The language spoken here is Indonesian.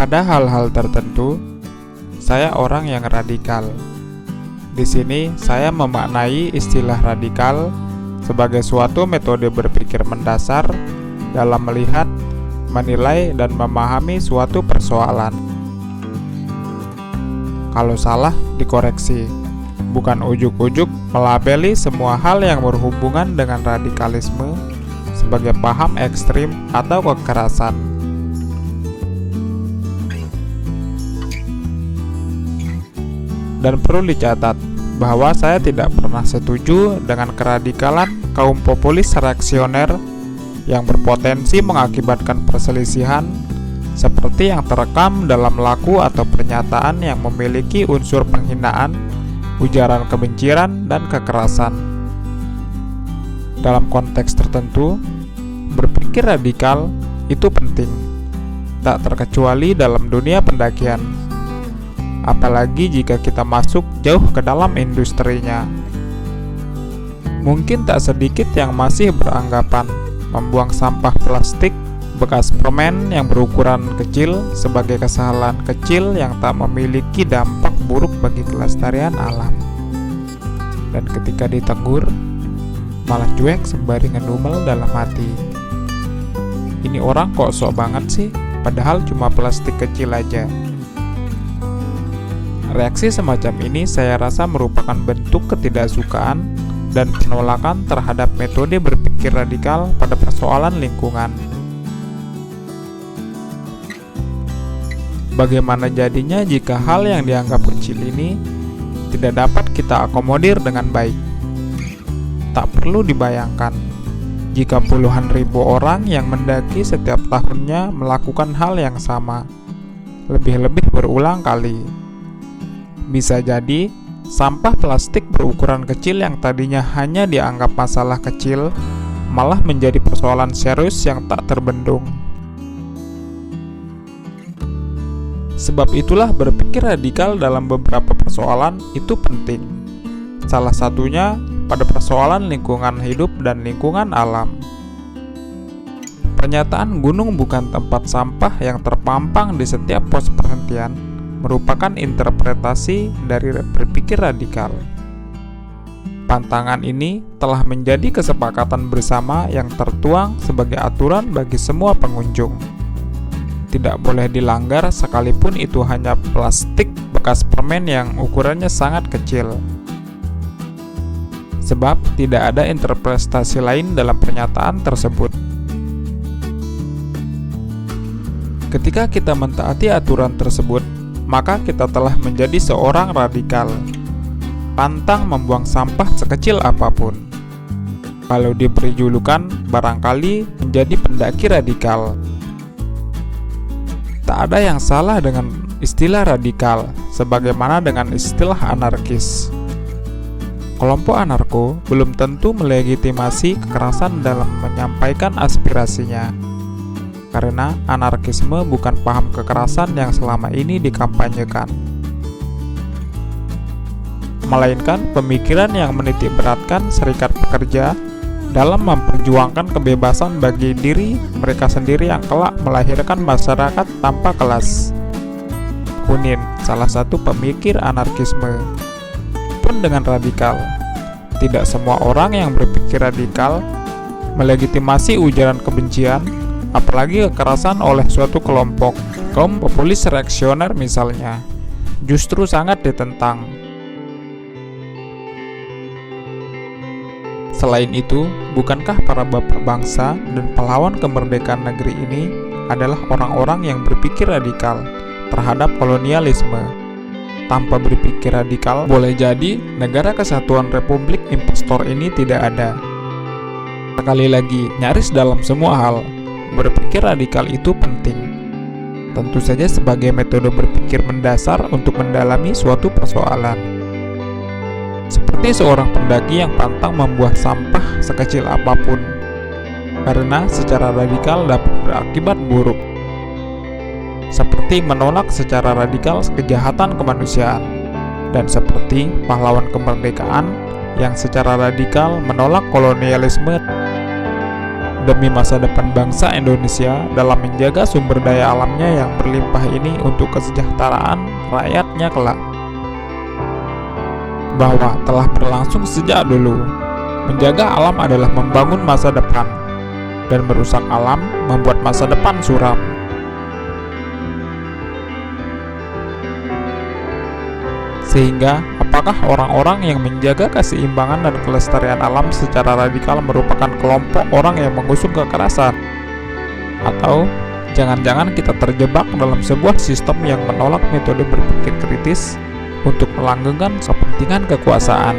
Pada hal-hal tertentu, saya orang yang radikal. Di sini saya memaknai istilah radikal sebagai suatu metode berpikir mendasar dalam melihat, menilai, dan memahami suatu persoalan. Kalau salah, dikoreksi. Bukan ujuk-ujuk melabeli semua hal yang berhubungan dengan radikalisme sebagai paham ekstrim atau kekerasan. Dan perlu dicatat bahwa saya tidak pernah setuju dengan keradikalan kaum populis reaksioner yang berpotensi mengakibatkan perselisihan seperti yang terekam dalam laku atau pernyataan yang memiliki unsur penghinaan, ujaran kebencian, dan kekerasan. Dalam konteks tertentu, berpikir radikal itu penting, tak terkecuali dalam dunia pendakian. Apalagi jika kita masuk jauh ke dalam industrinya. Mungkin tak sedikit yang masih beranggapan membuang sampah plastik bekas permen yang berukuran kecil sebagai kesalahan kecil yang tak memiliki dampak buruk bagi kelestarian alam. Dan ketika ditegur, malah cuek sembari ngedumel dalam hati. Ini orang kok sok banget sih, padahal cuma plastik kecil aja. Reaksi semacam ini saya rasa merupakan bentuk ketidaksukaan dan penolakan terhadap metode berpikir radikal pada persoalan lingkungan. Bagaimana jadinya jika hal yang dianggap kecil ini tidak dapat kita akomodir dengan baik? Tak perlu dibayangkan jika puluhan ribu orang yang mendaki setiap tahunnya melakukan hal yang sama, lebih-lebih berulang kali. Bisa jadi, sampah plastik berukuran kecil yang tadinya hanya dianggap masalah kecil, malah menjadi persoalan serius yang tak terbendung. Sebab itulah berpikir radikal dalam beberapa persoalan itu penting. Salah satunya pada persoalan lingkungan hidup dan lingkungan alam. Pernyataan gunung bukan tempat sampah yang terpampang di setiap pos perhentian merupakan interpretasi dari berpikir radikal. Pantangan ini telah menjadi kesepakatan bersama yang tertuang sebagai aturan bagi semua pengunjung. Tidak boleh dilanggar sekalipun itu hanya plastik bekas permen yang ukurannya sangat kecil. Sebab tidak ada interpretasi lain dalam pernyataan tersebut. Ketika kita mentaati aturan tersebut, maka kita telah menjadi seorang radikal, pantang membuang sampah sekecil apapun. Kalau diberi julukan, barangkali menjadi pendaki radikal. Tak ada yang salah dengan istilah radikal, sebagaimana dengan istilah anarkis. Kelompok anarko belum tentu melegitimasi kekerasan dalam menyampaikan aspirasinya. Karena anarkisme bukan paham kekerasan yang selama ini dikampanyekan, melainkan pemikiran yang menitik beratkan serikat pekerja dalam memperjuangkan kebebasan bagi diri mereka sendiri yang kelak melahirkan masyarakat tanpa kelas. Kunin, salah satu pemikir anarkisme, pun dengan radikal. Tidak semua orang yang berpikir radikal melegitimasi ujaran kebencian, apalagi kekerasan oleh suatu kelompok. Kaum populis reaksioner misalnya, justru sangat ditentang. Selain itu, bukankah para bapak bangsa dan pahlawan kemerdekaan negeri ini adalah orang-orang yang berpikir radikal terhadap kolonialisme? Tanpa berpikir radikal, boleh jadi negara kesatuan Republik Impostor ini tidak ada. Sekali lagi, nyaris dalam semua hal, berpikir radikal itu penting. Tentu saja sebagai metode berpikir mendasar untuk mendalami suatu persoalan. Seperti seorang pendaki yang pantang membuang sampah sekecil apapun, karena secara radikal dapat berakibat buruk. Seperti menolak secara radikal kejahatan kemanusiaan, dan seperti pahlawan kemerdekaan yang secara radikal menolak kolonialisme demi masa depan bangsa Indonesia dalam menjaga sumber daya alamnya yang berlimpah ini untuk kesejahteraan rakyatnya kelak. Bahwa telah berlangsung sejak dulu, menjaga alam adalah membangun masa depan, dan merusak alam membuat masa depan suram. Sehingga, apakah orang-orang yang menjaga keseimbangan dan kelestarian alam secara radikal merupakan kelompok orang yang mengusung kekerasan? Atau jangan-jangan kita terjebak dalam sebuah sistem yang menolak metode berpikir kritis untuk melanggengkan kepentingan kekuasaan?